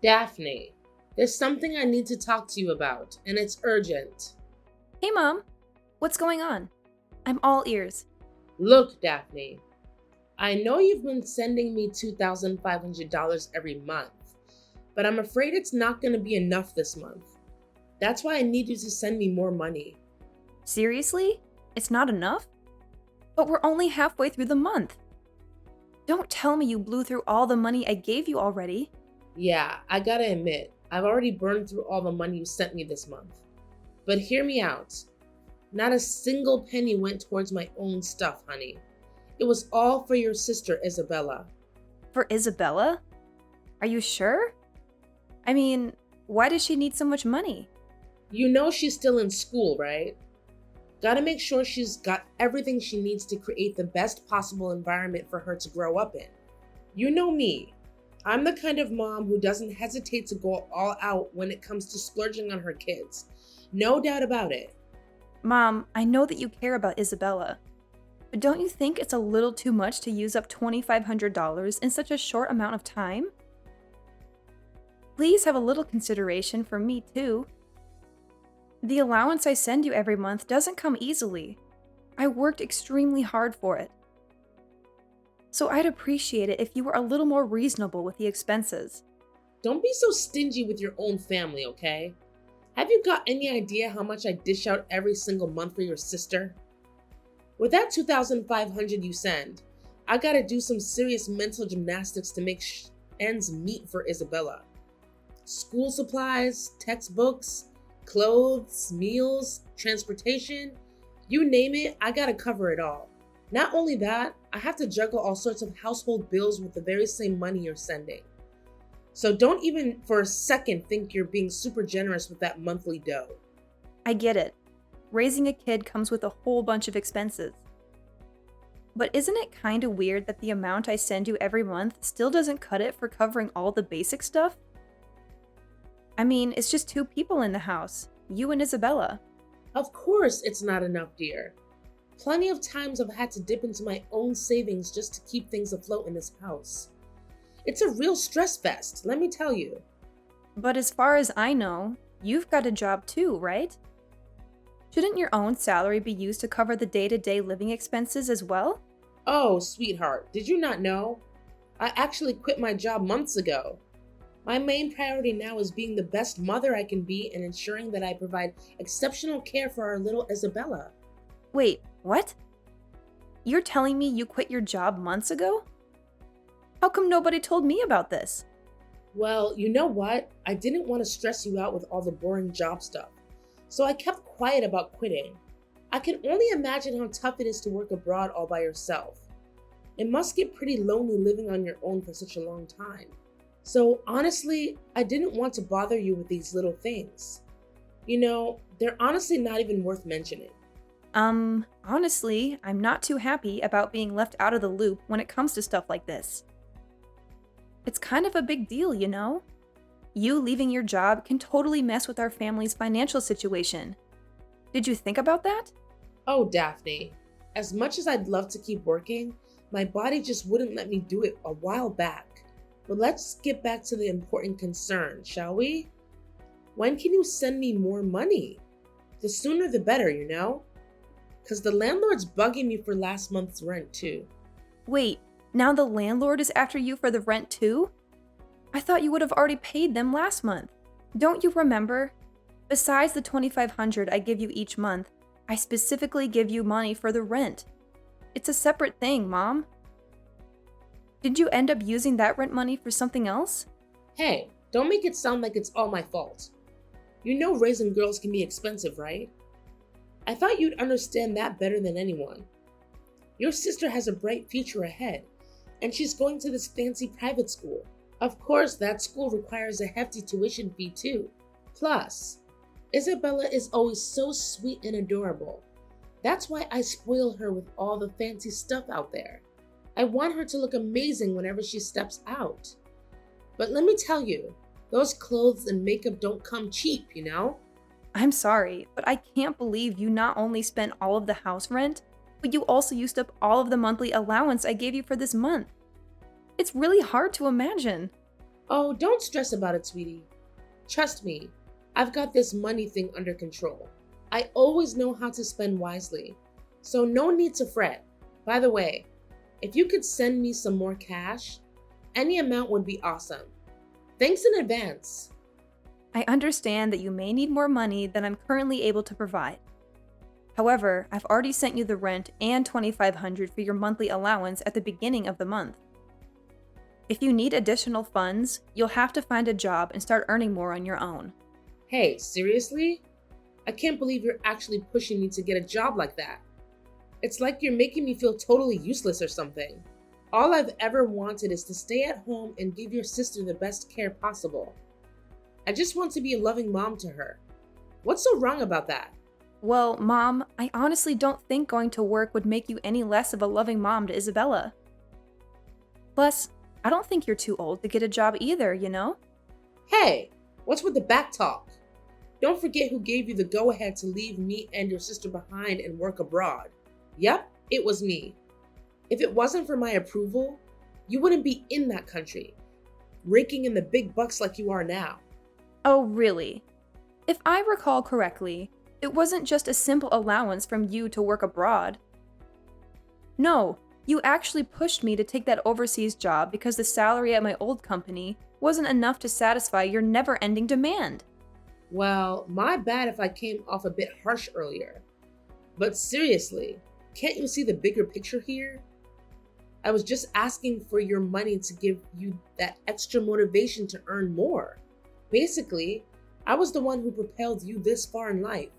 Daphne, there's something I need to talk to you about, and it's urgent. Hey, Mom. What's going on? I'm all ears. Look, Daphne, I know you've been sending me $2,500 every month, but I'm afraid it's not going to be enough this month. That's why I need you to send me more money. Seriously? It's not enough? But we're only halfway through the month. Don't tell me you blew through all the money I gave you already. Yeah, I gotta admit, I've already burned through all the money you sent me this month. But hear me out. Not a single penny went towards my own stuff, honey. It was all for your sister, Isabella. For Isabella? Are you sure? I mean, why does she need so much money? You know she's still in school, right? Gotta make sure she's got everything she needs to create the best possible environment for her to grow up in. You know me. I'm the kind of mom who doesn't hesitate to go all out when it comes to splurging on her kids. No doubt about it. Mom, I know that you care about Isabella. But don't you think it's a little too much to use up $2,500 in such a short amount of time? Please have a little consideration for me, too. The allowance I send you every month doesn't come easily. I worked extremely hard for it. So I'd appreciate it if you were a little more reasonable with the expenses. Don't be so stingy with your own family, okay? Have you got any idea how much I dish out every single month for your sister? With that 2,500 you send, I gotta do some serious mental gymnastics to make ends meet for Isabella. School supplies, textbooks, clothes, meals, transportation, you name it, I gotta cover it all. Not only that, I have to juggle all sorts of household bills with the very same money you're sending. So don't even for a second think you're being super generous with that monthly dough. I get it. Raising a kid comes with a whole bunch of expenses. But isn't it kind of weird that the amount I send you every month still doesn't cut it for covering all the basic stuff? I mean, it's just two people in the house, you and Isabella. Of course it's not enough, dear. Plenty of times I've had to dip into my own savings just to keep things afloat in this house. It's a real stress fest, let me tell you. But as far as I know, you've got a job too, right? Shouldn't your own salary be used to cover the day-to-day living expenses as well? Oh, sweetheart, did you not know? I actually quit my job months ago. My main priority now is being the best mother I can be and ensuring that I provide exceptional care for our little Isabella. Wait, what? You're telling me you quit your job months ago? How come nobody told me about this? Well, you know what? I didn't want to stress you out with all the boring job stuff, so I kept quiet about quitting. I can only imagine how tough it is to work abroad all by yourself. It must get pretty lonely living on your own for such a long time. So honestly, I didn't want to bother you with these little things. You know, they're honestly not even worth mentioning. Honestly, I'm not too happy about being left out of the loop when it comes to stuff like this. It's kind of a big deal, you know? You leaving your job can totally mess with our family's financial situation. Did you think about that? Oh, Daphne, as much as I'd love to keep working, my body just wouldn't let me do it a while back. But let's get back to the important concern, shall we? When can you send me more money? The sooner the better, you know? Because the landlord's bugging me for last month's rent too. Wait, now the landlord is after you for the rent too? I thought you would have already paid them last month. Don't you remember? Besides the $2,500 I give you each month, I specifically give you money for the rent. It's a separate thing, Mom. Did you end up using that rent money for something else? Hey, don't make it sound like it's all my fault. You know raising girls can be expensive, right? I thought you'd understand that better than anyone. Your sister has a bright future ahead, and she's going to this fancy private school. Of course, that school requires a hefty tuition fee too. Plus, Isabella is always so sweet and adorable. That's why I spoil her with all the fancy stuff out there. I want her to look amazing whenever she steps out. But let me tell you, those clothes and makeup don't come cheap, you know? I'm sorry, but I can't believe you not only spent all of the house rent, but you also used up all of the monthly allowance I gave you for this month. It's really hard to imagine. Oh, don't stress about it, sweetie. Trust me, I've got this money thing under control. I always know how to spend wisely, so no need to fret. By the way, if you could send me some more cash, any amount would be awesome. Thanks in advance. I understand that you may need more money than I'm currently able to provide. However, I've already sent you the rent and $2,500 for your monthly allowance at the beginning of the month. If you need additional funds, you'll have to find a job and start earning more on your own. Hey, seriously? I can't believe you're actually pushing me to get a job like that. It's like you're making me feel totally useless or something. All I've ever wanted is to stay at home and give your sister the best care possible. I just want to be a loving mom to her. What's so wrong about that? Well, Mom, I honestly don't think going to work would make you any less of a loving mom to Isabella. Plus, I don't think you're too old to get a job either, you know? Hey, what's with the back talk? Don't forget who gave you the go-ahead to leave me and your sister behind and work abroad. Yep, it was me. If it wasn't for my approval, you wouldn't be in that country, raking in the big bucks like you are now. Oh, really? If I recall correctly, it wasn't just a simple allowance from you to work abroad. No, you actually pushed me to take that overseas job because the salary at my old company wasn't enough to satisfy your never-ending demand. Well, my bad if I came off a bit harsh earlier. But seriously, can't you see the bigger picture here? I was just asking for your money to give you that extra motivation to earn more. Basically, I was the one who propelled you this far in life.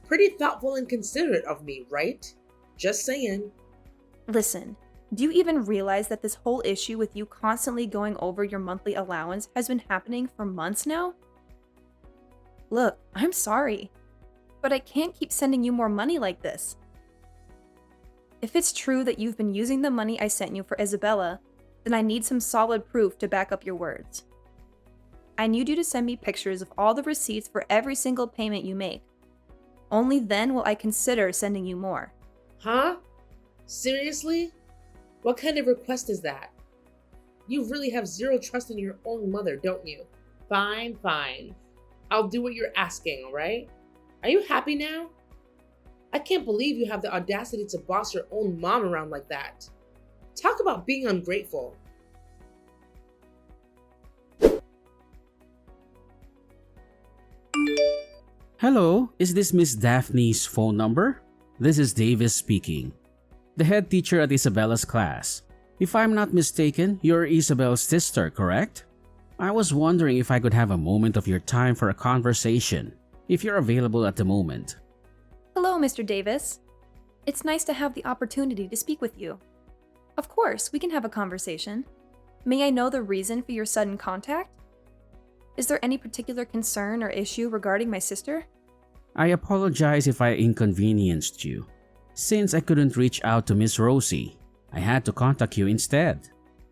Pretty thoughtful and considerate of me, right? Just saying. Listen, do you even realize that this whole issue with you constantly going over your monthly allowance has been happening for months now? Look, I'm sorry, but I can't keep sending you more money like this. If it's true that you've been using the money I sent you for Isabella, then I need some solid proof to back up your words. I need you to send me pictures of all the receipts for every single payment you make. Only then will I consider sending you more. Huh? Seriously? What kind of request is that? You really have zero trust in your own mother, don't you? Fine. I'll do what you're asking, alright? Are you happy now? I can't believe you have the audacity to boss your own mom around like that. Talk about being ungrateful. Hello, is this Miss Daphne's phone number? This is Davis speaking, the head teacher at Isabella's class. If I'm not mistaken, you're Isabel's sister, correct? I was wondering if I could have a moment of your time for a conversation, if you're available at the moment. Hello, Mr. Davis. It's nice to have the opportunity to speak with you. Of course, we can have a conversation. May I know the reason for your sudden contact? Is there any particular concern or issue regarding my sister? I apologize if I inconvenienced you. Since I couldn't reach out to Miss Rosie, I had to contact you instead.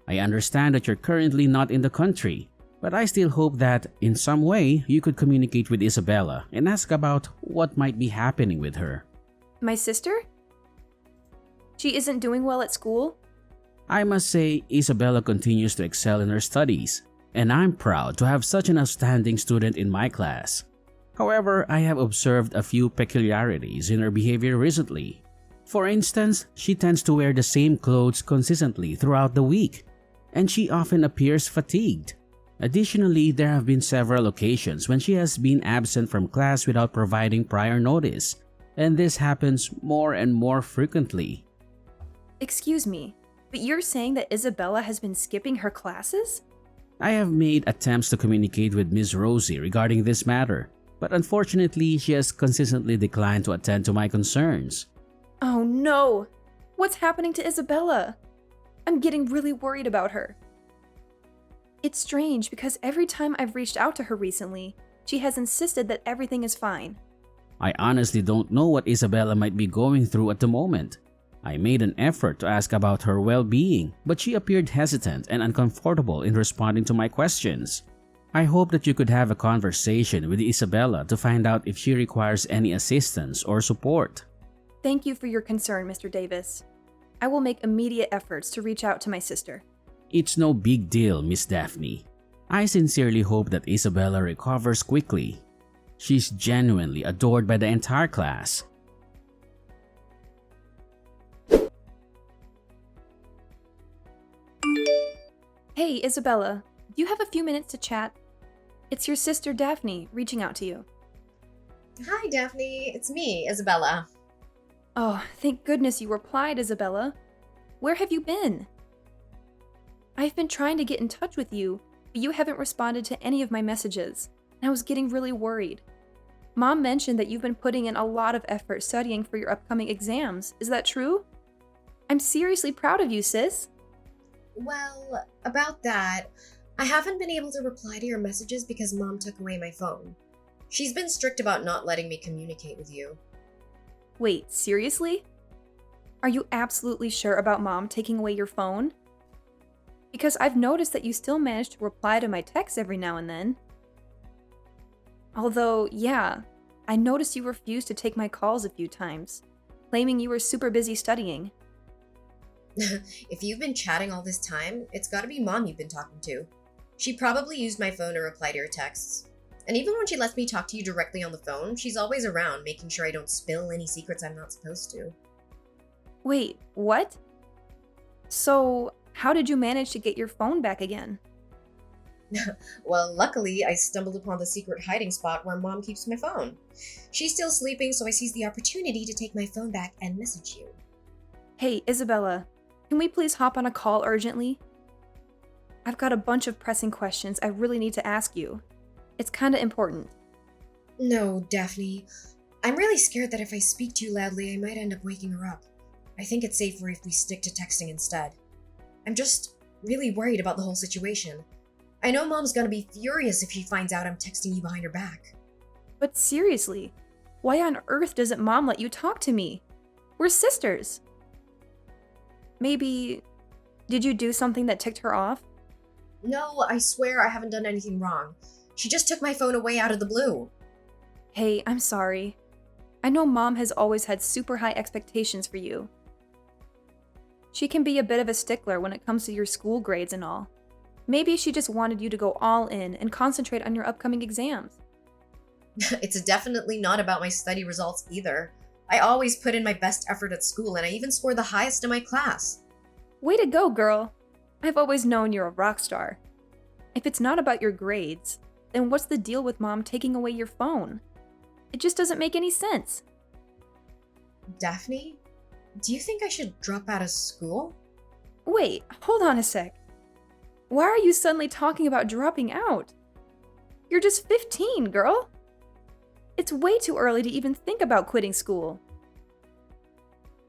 I understand that you're currently not in the country, but I still hope that in some way you could communicate with Isabella and ask about what might be happening with her. My sister? She isn't doing well at school? I must say Isabella continues to excel in her studies, and I'm proud to have such an outstanding student in my class. However, I have observed a few peculiarities in her behavior recently. For instance, she tends to wear the same clothes consistently throughout the week, and she often appears fatigued. Additionally, there have been several occasions when she has been absent from class without providing prior notice, and this happens more and more frequently. Excuse me, but you're saying that Isabella has been skipping her classes? I have made attempts to communicate with Ms. Rosie regarding this matter, but unfortunately she has consistently declined to attend to my concerns. Oh no! What's happening to Isabella? I'm getting really worried about her. It's strange because every time I've reached out to her recently, she has insisted that everything is fine. I honestly don't know what Isabella might be going through at the moment. I made an effort to ask about her well-being, but she appeared hesitant and uncomfortable in responding to my questions. I hope that you could have a conversation with Isabella to find out if she requires any assistance or support. Thank you for your concern, Mr. Davis. I will make immediate efforts to reach out to my sister. It's no big deal, Miss Daphne. I sincerely hope that Isabella recovers quickly. She's genuinely adored by the entire class. Hey, Isabella, do you have a few minutes to chat? It's your sister Daphne reaching out to you. Hi, Daphne. It's me, Isabella. Oh, thank goodness you replied, Isabella. Where have you been? I've been trying to get in touch with you, but you haven't responded to any of my messages, and I was getting really worried. Mom mentioned that you've been putting in a lot of effort studying for your upcoming exams. Is that true? I'm seriously proud of you, sis. Well, about that, I haven't been able to reply to your messages because Mom took away my phone. She's been strict about not letting me communicate with you. Wait, seriously? Are you absolutely sure about Mom taking away your phone? Because I've noticed that you still manage to reply to my texts every now and then. Although, yeah, I noticed you refused to take my calls a few times, claiming you were super busy studying. If you've been chatting all this time, it's gotta be Mom you've been talking to. She probably used my phone to reply to your texts. And even when she lets me talk to you directly on the phone, she's always around, making sure I don't spill any secrets I'm not supposed to. Wait, what? So, how did you manage to get your phone back again? Well, luckily, I stumbled upon the secret hiding spot where Mom keeps my phone. She's still sleeping, so I seized the opportunity to take my phone back and message you. Hey, Isabella, can we please hop on a call urgently? I've got a bunch of pressing questions I really need to ask you. It's kinda important. No, Daphne. I'm really scared that if I speak too loudly, I might end up waking her up. I think it's safer if we stick to texting instead. I'm just really worried about the whole situation. I know Mom's gonna be furious if she finds out I'm texting you behind her back. But seriously, why on earth doesn't Mom let you talk to me? We're sisters. Maybe, did you do something that ticked her off? No, I swear I haven't done anything wrong. She just took my phone away out of the blue. Hey, I'm sorry. I know Mom has always had super high expectations for you. She can be a bit of a stickler when it comes to your school grades and all. Maybe she just wanted you to go all in and concentrate on your upcoming exams. It's definitely not about my study results either. I always put in my best effort at school, and I even scored the highest in my class. Way to go, girl. I've always known you're a rock star. If it's not about your grades, then what's the deal with Mom taking away your phone? It just doesn't make any sense. Daphne, do you think I should drop out of school? Wait, hold on a sec. Why are you suddenly talking about dropping out? You're just 15, girl. It's way too early to even think about quitting school.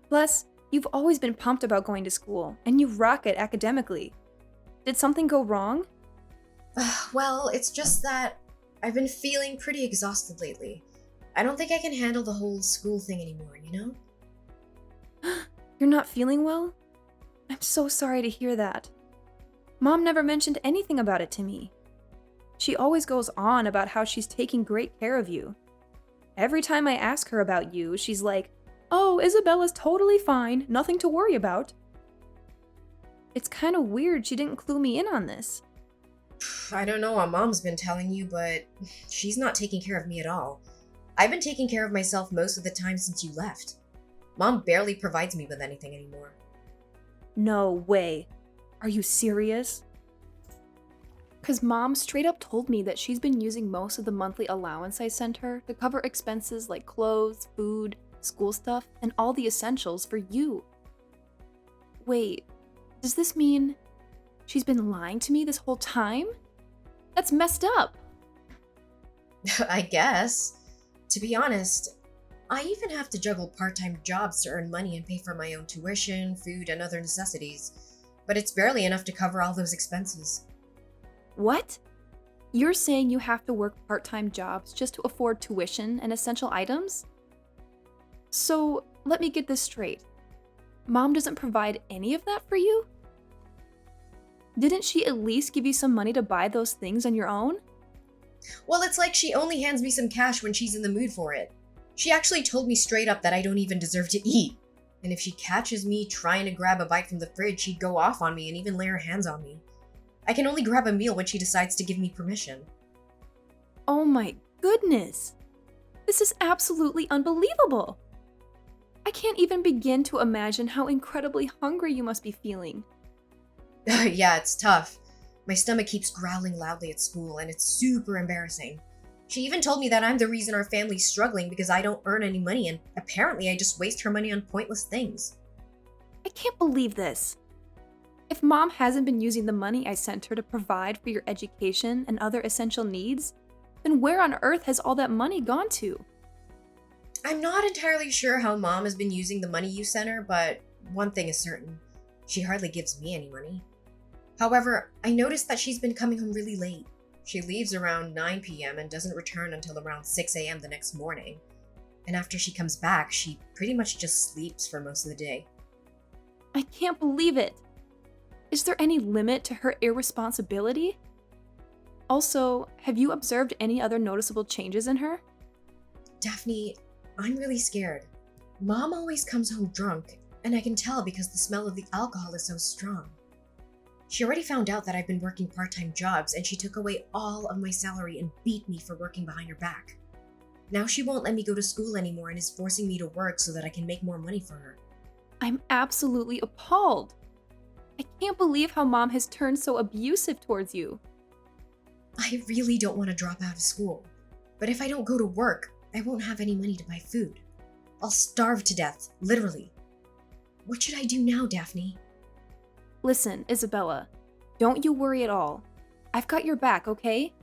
Plus, you've always been pumped about going to school, and you rock it academically. Did something go wrong? Well, it's just that I've been feeling pretty exhausted lately. I don't think I can handle the whole school thing anymore, you know? You're not feeling well? I'm so sorry to hear that. Mom never mentioned anything about it to me. She always goes on about how she's taking great care of you. Every time I ask her about you, she's like, "Oh, Isabella's totally fine, nothing to worry about." It's kind of weird she didn't clue me in on this. I don't know what Mom's been telling you, but she's not taking care of me at all. I've been taking care of myself most of the time since you left. Mom barely provides me with anything anymore. No way. Are you serious? Because Mom straight up told me that she's been using most of the monthly allowance I sent her to cover expenses like clothes, food, school stuff, and all the essentials for you. Wait, does this mean she's been lying to me this whole time? That's messed up. I guess. To be honest, I even have to juggle part-time jobs to earn money and pay for my own tuition, food, and other necessities. But it's barely enough to cover all those expenses. What? You're saying you have to work part-time jobs just to afford tuition and essential items? So, let me get this straight. Mom doesn't provide any of that for you? Didn't she at least give you some money to buy those things on your own? Well, it's like she only hands me some cash when she's in the mood for it. She actually told me straight up that I don't even deserve to eat. And if she catches me trying to grab a bite from the fridge, she'd go off on me and even lay her hands on me. I can only grab a meal when she decides to give me permission. Oh my goodness! This is absolutely unbelievable! I can't even begin to imagine how incredibly hungry you must be feeling. Yeah, it's tough. My stomach keeps growling loudly at school, and it's super embarrassing. She even told me that I'm the reason our family's struggling because I don't earn any money, and apparently I just waste her money on pointless things. I can't believe this. If Mom hasn't been using the money I sent her to provide for your education and other essential needs, then where on earth has all that money gone to? I'm not entirely sure how Mom has been using the money you sent her, but one thing is certain. She hardly gives me any money. However, I noticed that she's been coming home really late. She leaves around 9 p.m. and doesn't return until around 6 a.m. the next morning. And after she comes back, she pretty much just sleeps for most of the day. I can't believe it. Is there any limit to her irresponsibility? Also, have you observed any other noticeable changes in her? Daphne, I'm really scared. Mom always comes home drunk, and I can tell because the smell of the alcohol is so strong. She already found out that I've been working part-time jobs, and she took away all of my salary and beat me for working behind her back. Now she won't let me go to school anymore and is forcing me to work so that I can make more money for her. I'm absolutely appalled. I can't believe how Mom has turned so abusive towards you. I really don't want to drop out of school, but if I don't go to work, I won't have any money to buy food. I'll starve to death, literally. What should I do now, Daphne? Listen, Isabella, don't you worry at all. I've got your back, okay?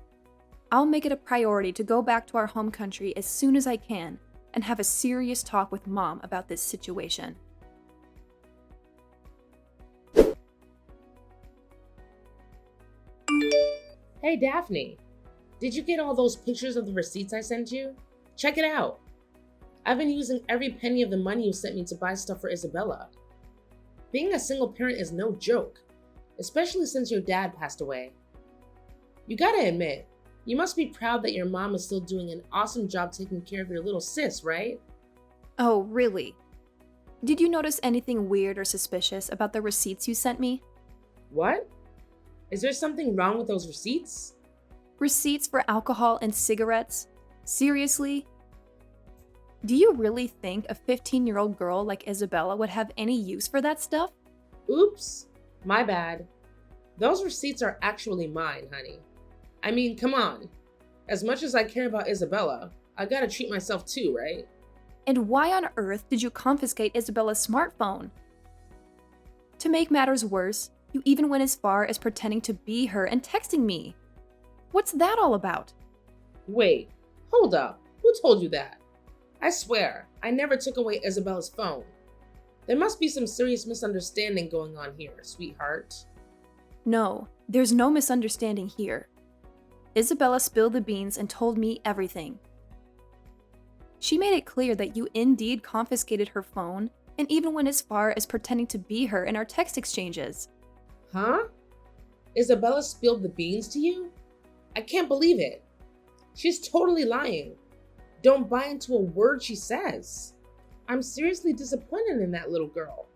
I'll make it a priority to go back to our home country as soon as I can and have a serious talk with Mom about this situation. Hey Daphne, did you get all those pictures of the receipts I sent you? Check it out. I've been using every penny of the money you sent me to buy stuff for Isabella. Being a single parent is no joke, especially since your dad passed away. You gotta admit, you must be proud that your mom is still doing an awesome job taking care of your little sis, right? Oh, really? Did you notice anything weird or suspicious about the receipts you sent me? What? Is there something wrong with those receipts? Receipts for alcohol and cigarettes? Seriously? Do you really think a 15-year-old girl like Isabella would have any use for that stuff? Oops, my bad. Those receipts are actually mine, honey. I mean, come on. As much as I care about Isabella, I gotta treat myself too, right? And why on earth did you confiscate Isabella's smartphone? To make matters worse, you even went as far as pretending to be her and texting me. What's that all about? Wait, hold up. Who told you that? I swear, I never took away Isabella's phone. There must be some serious misunderstanding going on here, sweetheart. No, there's no misunderstanding here. Isabella spilled the beans and told me everything. She made it clear that you indeed confiscated her phone and even went as far as pretending to be her in our text exchanges. Huh? Isabella spilled the beans to you? I can't believe it. She's totally lying. Don't buy into a word she says. I'm seriously disappointed in that little girl.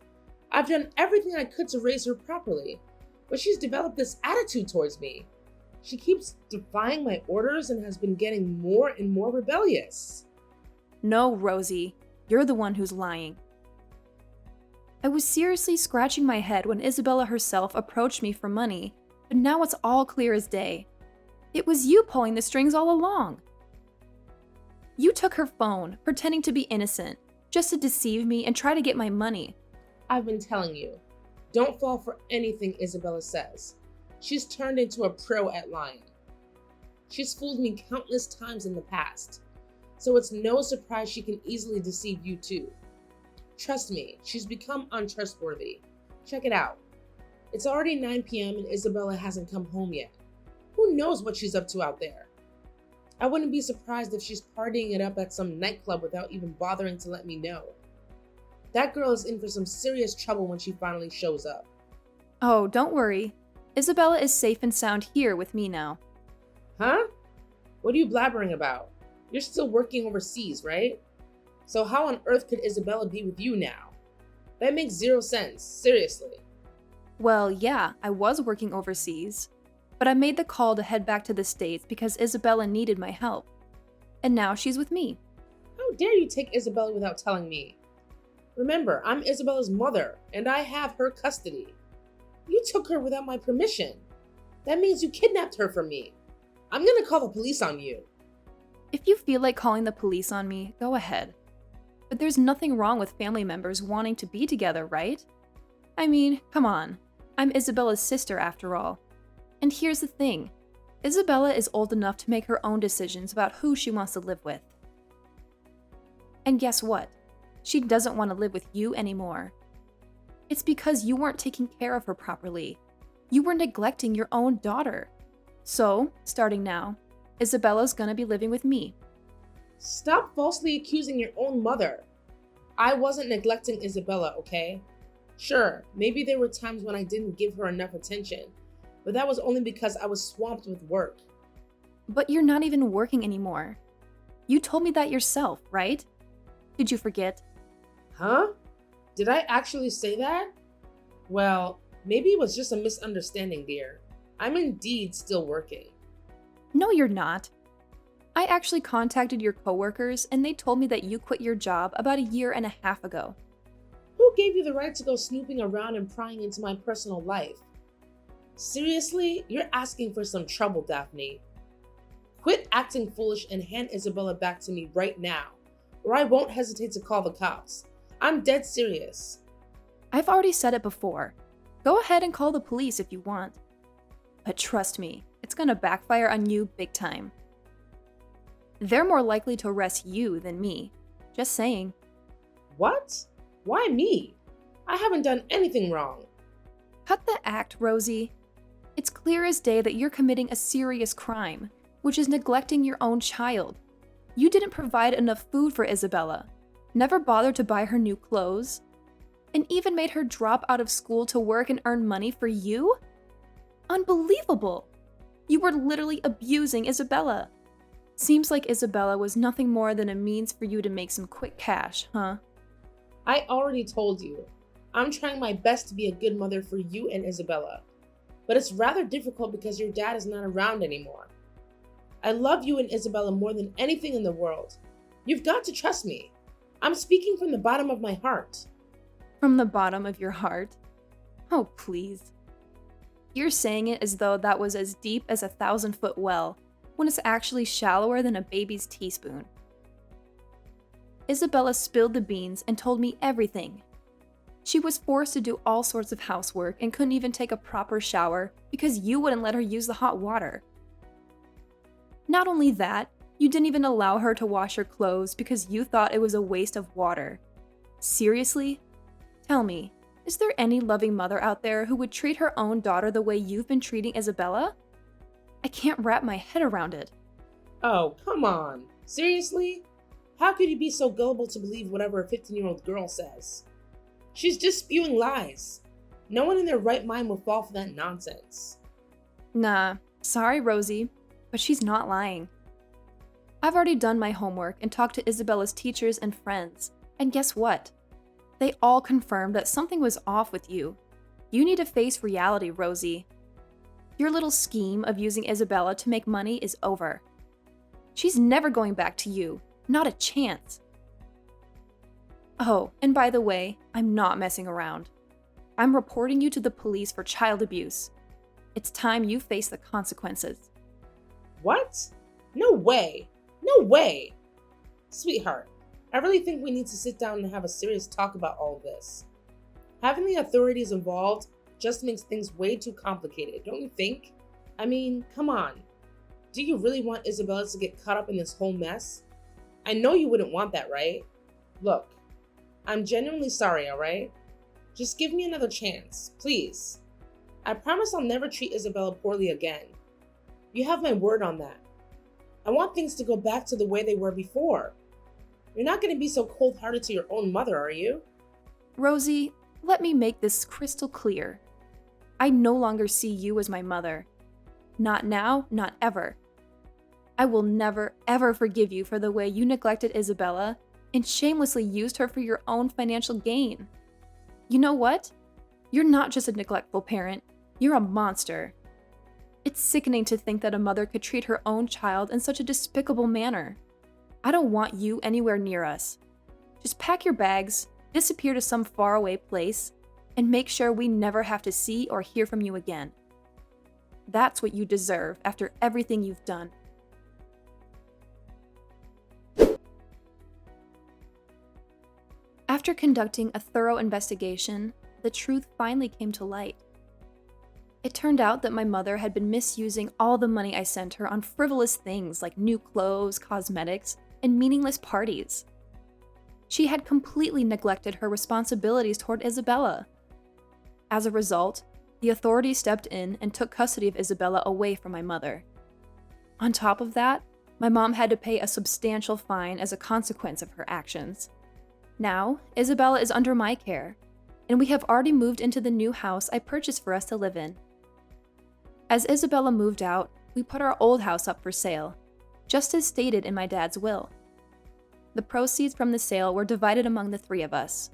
I've done everything I could to raise her properly, but she's developed this attitude towards me. She keeps defying my orders and has been getting more and more rebellious. No, Rosie, you're the one who's lying. I was seriously scratching my head when Isabella herself approached me for money, but now it's all clear as day. It was you pulling the strings all along. You took her phone, pretending to be innocent, just to deceive me and try to get my money. I've been telling you, don't fall for anything Isabella says. She's turned into a pro at lying. She's fooled me countless times in the past, so it's no surprise she can easily deceive you too. Trust me, she's become untrustworthy. Check it out. It's already 9 p.m. and Isabella hasn't come home yet. Who knows what she's up to out there? I wouldn't be surprised if she's partying it up at some nightclub without even bothering to let me know. That girl is in for some serious trouble when she finally shows up. Oh, don't worry. Isabella is safe and sound here with me now. Huh? What are you blabbering about? You're still working overseas, right? So how on earth could Isabella be with you now? That makes zero sense, seriously. Well, yeah, I was working overseas, but I made the call to head back to the States because Isabella needed my help. And now she's with me. How dare you take Isabella without telling me? Remember, I'm Isabella's mother, and I have her custody. You took her without my permission. That means you kidnapped her from me. I'm gonna call the police on you. If you feel like calling the police on me, go ahead. But there's nothing wrong with family members wanting to be together, right? I mean, come on. I'm Isabella's sister after all. And here's the thing. Isabella is old enough to make her own decisions about who she wants to live with. And guess what? She doesn't want to live with you anymore. It's because you weren't taking care of her properly. You were neglecting your own daughter. So, starting now, Isabella's gonna be living with me. Stop falsely accusing your own mother. I wasn't neglecting Isabella, okay? Sure, maybe there were times when I didn't give her enough attention, but that was only because I was swamped with work. But you're not even working anymore. You told me that yourself, right? Did you forget? Huh? Did I actually say that? Well, maybe it was just a misunderstanding, dear. I'm indeed still working. No, you're not. I actually contacted your coworkers and they told me that you quit your job about 1.5 years ago. Who gave you the right to go snooping around and prying into my personal life? Seriously, you're asking for some trouble, Daphne. Quit acting foolish and hand Isabella back to me right now, or I won't hesitate to call the cops. I'm dead serious. I've already said it before. Go ahead and call the police if you want. But trust me, it's gonna backfire on you big time. They're more likely to arrest you than me. Just saying. What? Why me? I haven't done anything wrong. Cut the act, Rosie. It's clear as day that you're committing a serious crime, which is neglecting your own child. You didn't provide enough food for Isabella, never bothered to buy her new clothes, and even made her drop out of school to work and earn money for you? Unbelievable! You were literally abusing Isabella. Seems like Isabella was nothing more than a means for you to make some quick cash, huh? I already told you. I'm trying my best to be a good mother for you and Isabella. But it's rather difficult because your dad is not around anymore. I love you and Isabella more than anything in the world. You've got to trust me. I'm speaking from the bottom of my heart. From the bottom of your heart? Oh, please. You're saying it as though that was as deep as a 1,000-foot well, when it's actually shallower than a baby's teaspoon. Isabella spilled the beans and told me everything. She was forced to do all sorts of housework and couldn't even take a proper shower because you wouldn't let her use the hot water. Not only that, you didn't even allow her to wash her clothes because you thought it was a waste of water. Seriously? Tell me, is there any loving mother out there who would treat her own daughter the way you've been treating Isabella? I can't wrap my head around it. Oh, come on. Seriously? How could you be so gullible to believe whatever a 15-year-old girl says? She's just spewing lies. No one in their right mind will fall for that nonsense. Nah, sorry, Rosie, but she's not lying. I've already done my homework and talked to Isabella's teachers and friends, and guess what? They all confirmed that something was off with you. You need to face reality, Rosie. Your little scheme of using Isabella to make money is over. She's never going back to you, not a chance. Oh, and by the way, I'm not messing around. I'm reporting you to the police for child abuse. It's time you face the consequences. What? No way. No way. Sweetheart, I really think we need to sit down and have a serious talk about all of this. Having the authorities involved just makes things way too complicated, don't you think? I mean, come on. Do you really want Isabella to get caught up in this whole mess? I know you wouldn't want that, right? Look, I'm genuinely sorry, alright? Just give me another chance, please. I promise I'll never treat Isabella poorly again. You have my word on that. I want things to go back to the way they were before. You're not going to be so cold-hearted to your own mother, are you? Rosie, let me make this crystal clear. I no longer see you as my mother. Not now, not ever. I will never, ever forgive you for the way you neglected Isabella and shamelessly used her for your own financial gain. You know what? You're not just a neglectful parent, you're a monster. It's sickening to think that a mother could treat her own child in such a despicable manner. I don't want you anywhere near us. Just pack your bags, disappear to some faraway place, and make sure we never have to see or hear from you again. That's what you deserve after everything you've done. After conducting a thorough investigation, the truth finally came to light. It turned out that my mother had been misusing all the money I sent her on frivolous things like new clothes, cosmetics, and meaningless parties. She had completely neglected her responsibilities toward Isabella. As a result, the authorities stepped in and took custody of Isabella away from my mother. On top of that, my mom had to pay a substantial fine as a consequence of her actions. Now, Isabella is under my care, and we have already moved into the new house I purchased for us to live in. As Isabella moved out, we put our old house up for sale, just as stated in my dad's will. The proceeds from the sale were divided among the three of us.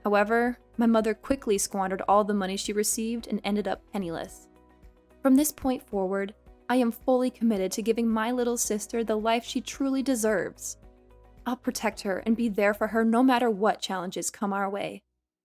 However, my mother quickly squandered all the money she received and ended up penniless. From this point forward, I am fully committed to giving my little sister the life she truly deserves. I'll protect her and be there for her no matter what challenges come our way.